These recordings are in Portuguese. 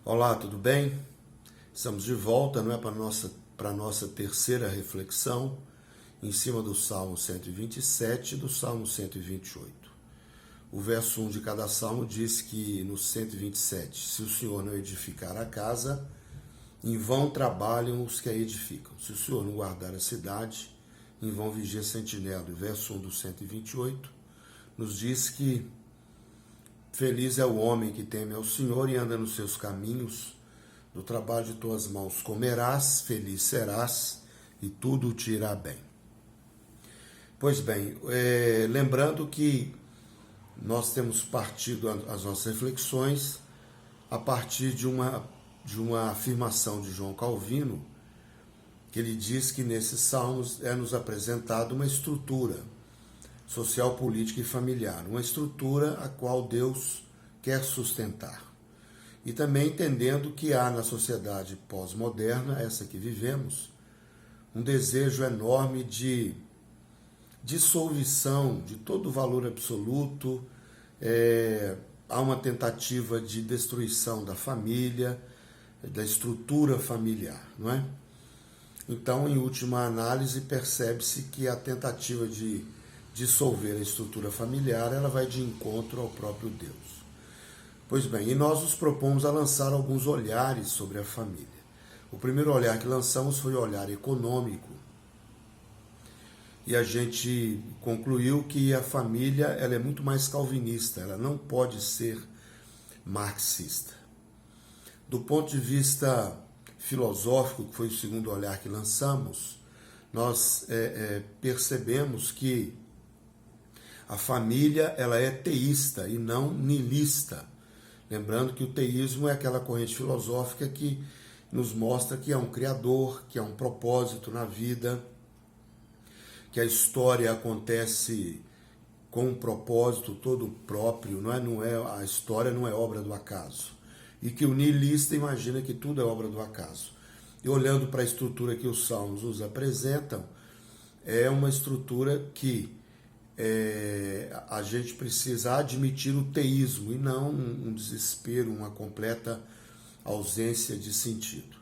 Olá, tudo bem? Estamos de volta, não é, para a nossa terceira reflexão em cima do Salmo 127 e do Salmo 128. O verso 1 de cada salmo diz que no 127, se o Senhor não edificar a casa, em vão trabalham os que a edificam. Se o Senhor não guardar a cidade, em vão vigia a sentinela. O verso 1 do 128 nos diz que feliz é o homem que teme ao Senhor e anda nos seus caminhos. Do trabalho de tuas mãos comerás, feliz serás e tudo te irá bem. Pois bem, lembrando que nós temos partido as nossas reflexões a partir de uma afirmação de João Calvino, que ele diz que nesses salmos é nos apresentada uma estrutura social, política e familiar, uma estrutura a qual Deus quer sustentar. E também entendendo que há na sociedade pós-moderna, essa que vivemos, um desejo enorme de dissolução de todo o valor absoluto, há uma tentativa de destruição da família, da estrutura familiar, não é? Então, em última análise, percebe-se que a tentativa de dissolver a estrutura familiar, ela vai de encontro ao próprio Deus. Pois bem, e nós nos propomos a lançar alguns olhares sobre a família. O primeiro olhar que lançamos foi o olhar econômico. E a gente concluiu que a família ela é muito mais calvinista, ela não pode ser marxista. Do ponto de vista filosófico, que foi o segundo olhar que lançamos, nós percebemos que a família ela é teísta e não nihilista. Lembrando que o teísmo é aquela corrente filosófica que nos mostra que há um Criador, que há um propósito na vida, que a história acontece com um propósito todo próprio, a história não é obra do acaso. E que o nihilista imagina que tudo é obra do acaso. E olhando para a estrutura que os salmos nos apresentam, é uma estrutura que a gente precisa admitir o teísmo e não um desespero, uma completa ausência de sentido.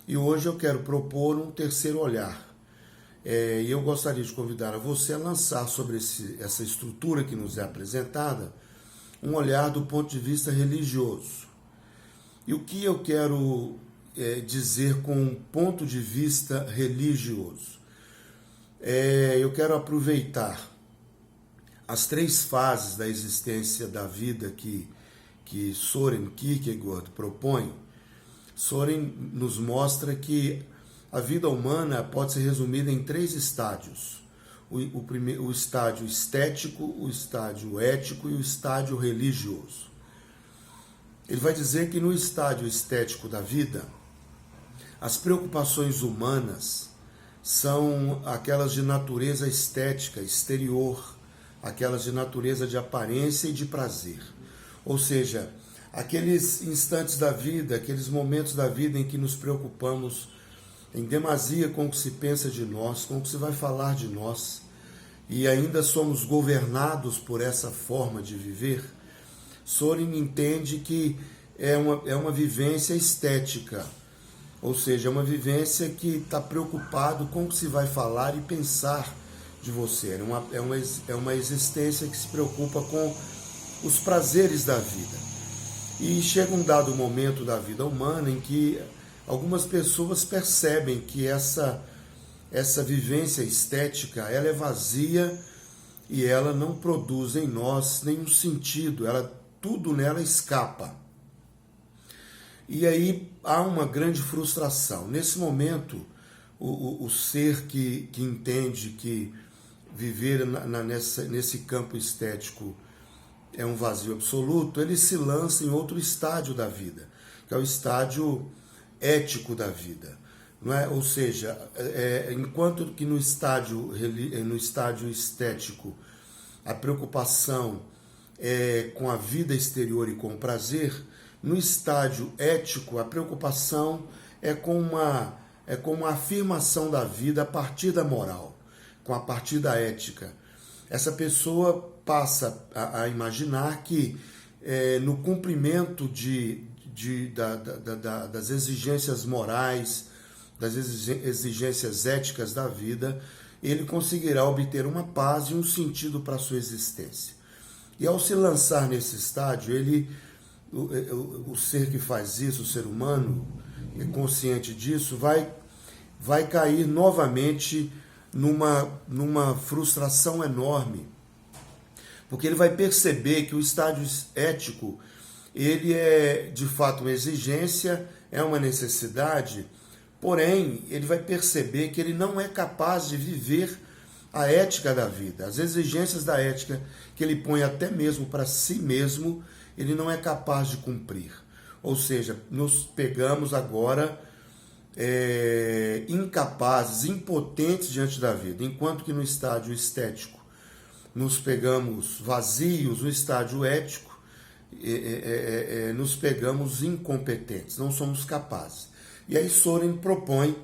E hoje eu quero propor um terceiro olhar. E eu gostaria de convidar a você a lançar sobre essa estrutura que nos é apresentada um olhar do ponto de vista religioso. E o que eu quero dizer com um ponto de vista religioso? Eu quero aproveitar as três fases da existência da vida que Søren Kierkegaard propõe. Søren nos mostra que a vida humana pode ser resumida em três estádios. O estádio estético, o estádio ético e o estádio religioso. Ele vai dizer que no estádio estético da vida, as preocupações humanas são aquelas de natureza estética, exterior, aquelas de natureza de aparência e de prazer. Ou seja, aqueles instantes da vida, aqueles momentos da vida em que nos preocupamos em demasia com o que se pensa de nós, com o que se vai falar de nós, e ainda somos governados por essa forma de viver. Søren entende que é uma vivência estética, ou seja, é uma vivência que está preocupado com o que se vai falar e pensar de você. É uma existência que se preocupa com os prazeres da vida. E chega um dado momento da vida humana em que algumas pessoas percebem que essa vivência estética ela é vazia e ela não produz em nós nenhum sentido, tudo nela escapa. E aí há uma grande frustração. Nesse momento, o ser que entende que viver nesse campo estético é um vazio absoluto, ele se lança em outro estádio da vida, que é o estádio ético da vida. Não é? Ou seja, enquanto que no estádio estético a preocupação é com a vida exterior e com o prazer, no estádio ético a preocupação é com uma afirmação da vida a partir da moral, a partir da ética. Essa pessoa passa a imaginar que no cumprimento de das exigências morais, das exigências éticas da vida, ele conseguirá obter uma paz e um sentido para a sua existência. E ao se lançar nesse estágio, o ser que faz isso, o ser humano, consciente disso, vai cair novamente numa frustração enorme, porque ele vai perceber que o estágio ético, ele é de fato uma exigência, é uma necessidade, porém ele vai perceber que ele não é capaz de viver a ética da vida, as exigências da ética que ele põe até mesmo para si mesmo, ele não é capaz de cumprir. Ou seja, nos pegamos agora incapazes, impotentes diante da vida, enquanto que no estágio estético nos pegamos vazios, no estágio ético nos pegamos incompetentes, não somos capazes. E aí Soren propõe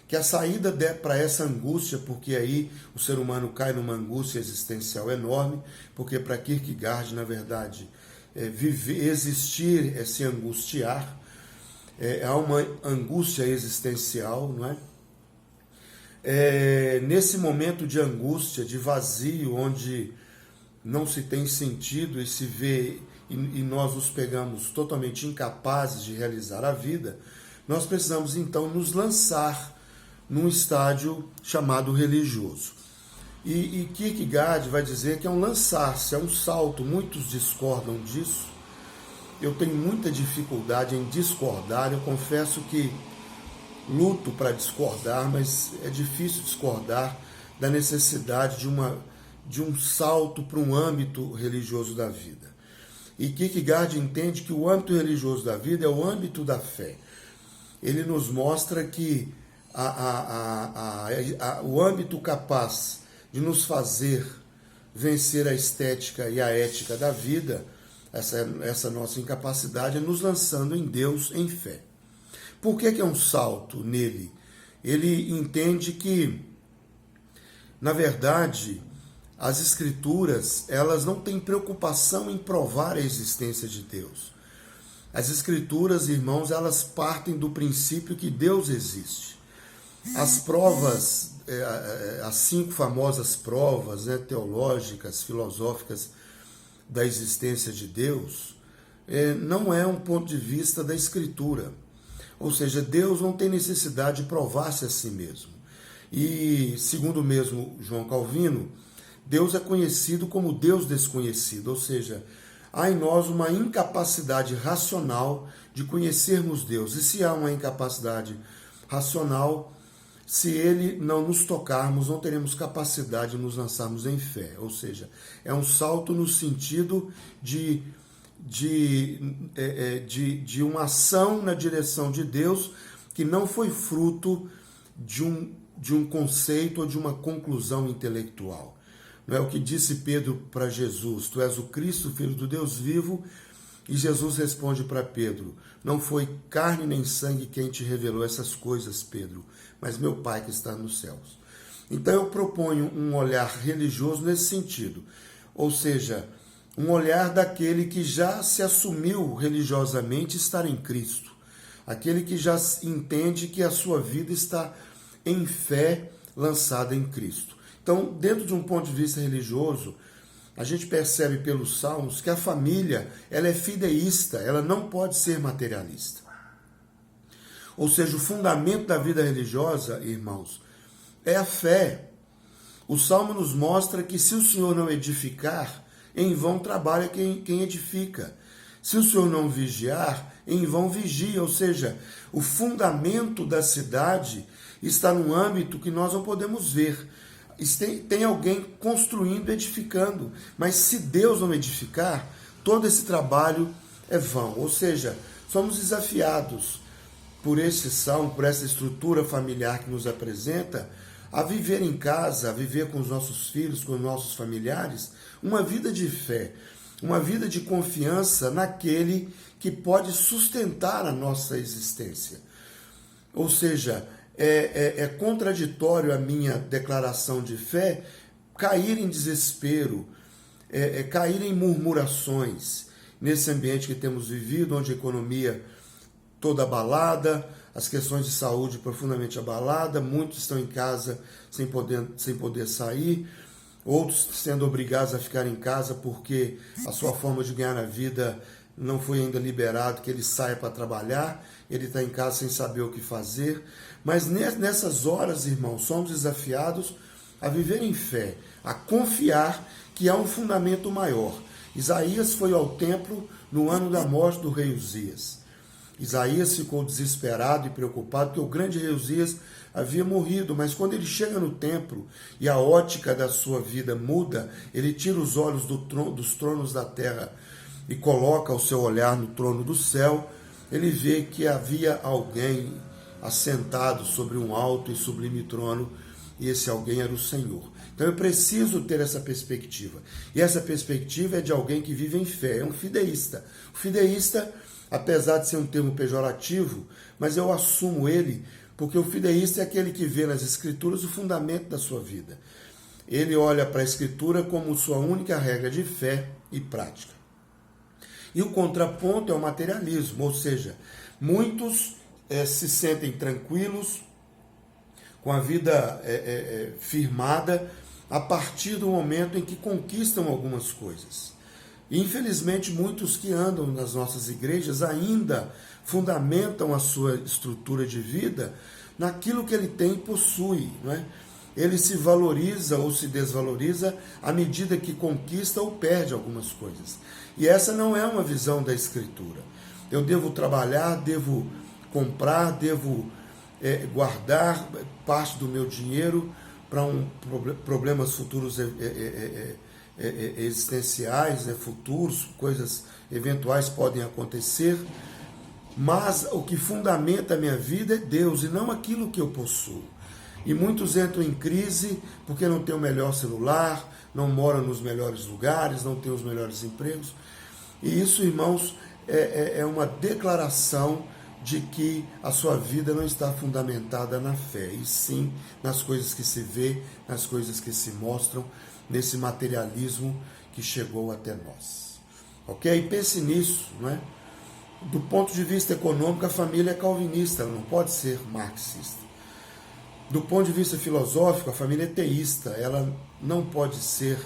que a saída para essa angústia, porque aí o ser humano cai numa angústia existencial enorme, porque para Kierkegaard, na verdade, existir é se angustiar, há uma angústia existencial, não é? Nesse momento de angústia, de vazio, onde não se tem sentido e se vê, e nós nos pegamos totalmente incapazes de realizar a vida, nós precisamos então nos lançar num estágio chamado religioso. E Kierkegaard vai dizer que é um lançar-se, é um salto, muitos discordam disso. Eu tenho muita dificuldade em discordar, eu confesso que luto para discordar, mas é difícil discordar da necessidade de um salto para um âmbito religioso da vida. E Kierkegaard entende que o âmbito religioso da vida é o âmbito da fé. Ele nos mostra que o âmbito capaz de nos fazer vencer a estética e a ética da vida, essa nossa incapacidade, é nos lançando em Deus em fé. Por que é um salto nele? Ele entende que, na verdade, as Escrituras, elas não têm preocupação em provar a existência de Deus. As Escrituras, irmãos, elas partem do princípio que Deus existe. As provas, as 5 famosas provas teológicas, filosóficas da existência de Deus, não é um ponto de vista da Escritura. Ou seja, Deus não tem necessidade de provar-se a si mesmo. E, segundo mesmo João Calvino, Deus é conhecido como Deus desconhecido, ou seja, há em nós uma incapacidade racional de conhecermos Deus. E se há uma incapacidade racional, se Ele não nos tocarmos, não teremos capacidade de nos lançarmos em fé. Ou seja, é um salto no sentido de uma ação na direção de Deus que não foi fruto de um conceito ou de uma conclusão intelectual. Não é o que disse Pedro para Jesus: tu és o Cristo, filho do Deus vivo. E Jesus responde para Pedro: não foi carne nem sangue quem te revelou essas coisas, Pedro, mas meu Pai que está nos céus. Então eu proponho um olhar religioso nesse sentido, ou seja, um olhar daquele que já se assumiu religiosamente estar em Cristo, aquele que já entende que a sua vida está em fé lançada em Cristo. Então, dentro de um ponto de vista religioso, a gente percebe pelos Salmos que a família, ela é fideísta, ela não pode ser materialista. Ou seja, o fundamento da vida religiosa, irmãos, é a fé. O Salmo nos mostra que se o Senhor não edificar, em vão trabalha quem edifica. Se o Senhor não vigiar, em vão vigia. Ou seja, o fundamento da cidade está num âmbito que nós não podemos ver. Tem alguém construindo, edificando. Mas se Deus não edificar, todo esse trabalho é vão. Ou seja, somos desafiados por esse salmo, por essa estrutura familiar que nos apresenta, a viver em casa, a viver com os nossos filhos, com os nossos familiares, uma vida de fé, uma vida de confiança naquele que pode sustentar a nossa existência. Ou seja, é contraditório a minha declaração de fé cair em desespero, cair em murmurações nesse ambiente que temos vivido, onde a economia toda abalada, as questões de saúde profundamente abaladas, muitos estão em casa sem poder sair, outros sendo obrigados a ficar em casa porque a sua forma de ganhar a vida não foi ainda liberado, que ele saia para trabalhar, ele está em casa sem saber o que fazer. Mas nessas horas, irmãos, somos desafiados a viver em fé, a confiar que há um fundamento maior. Isaías foi ao templo no ano da morte do rei Uzias. Isaías ficou desesperado e preocupado, porque o grande rei Uzias havia morrido, mas quando ele chega no templo e a ótica da sua vida muda, ele tira os olhos dos tronos da terra e coloca o seu olhar no trono do céu, ele vê que havia alguém assentado sobre um alto e sublime trono, e esse alguém era o Senhor. Então eu preciso ter essa perspectiva. E essa perspectiva é de alguém que vive em fé, é um fideísta. O fideísta, apesar de ser um termo pejorativo, mas eu assumo ele, porque o fideísta é aquele que vê nas Escrituras o fundamento da sua vida. Ele olha para a Escritura como sua única regra de fé e prática. E o contraponto é o materialismo, ou seja, muitos se sentem tranquilos, com a vida firmada, a partir do momento em que conquistam algumas coisas. Infelizmente, muitos que andam nas nossas igrejas ainda fundamentam a sua estrutura de vida naquilo que ele tem e possui, não é? Ele se valoriza ou se desvaloriza à medida que conquista ou perde algumas coisas. E essa não é uma visão da Escritura. Eu devo trabalhar, devo comprar, devo guardar parte do meu dinheiro para problemas futuros existenciais, futuros, coisas eventuais podem acontecer, mas o que fundamenta a minha vida é Deus e não aquilo que eu possuo. E muitos entram em crise porque não tem o melhor celular, não moram nos melhores lugares, não tem os melhores empregos. E isso, irmãos, é uma declaração de que a sua vida não está fundamentada na fé, e sim nas coisas que se vê, nas coisas que se mostram, nesse materialismo que chegou até nós. Ok? Pense nisso, não é? Do ponto de vista econômico, a família é calvinista, ela não pode ser marxista. Do ponto de vista filosófico, a família é teísta, ela não pode ser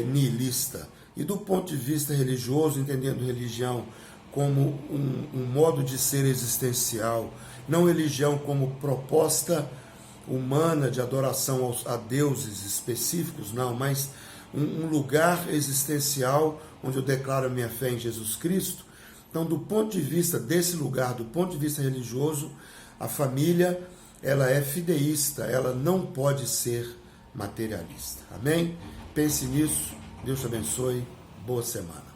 nihilista. E do ponto de vista religioso, entendendo religião como um modo de ser existencial, não religião como proposta humana de adoração a deuses específicos, não, mas um lugar existencial onde eu declaro a minha fé em Jesus Cristo. Então, do ponto de vista desse lugar, do ponto de vista religioso, a família, ela é fideísta, ela não pode ser materialista. Amém? Pense nisso. Deus te abençoe. Boa semana.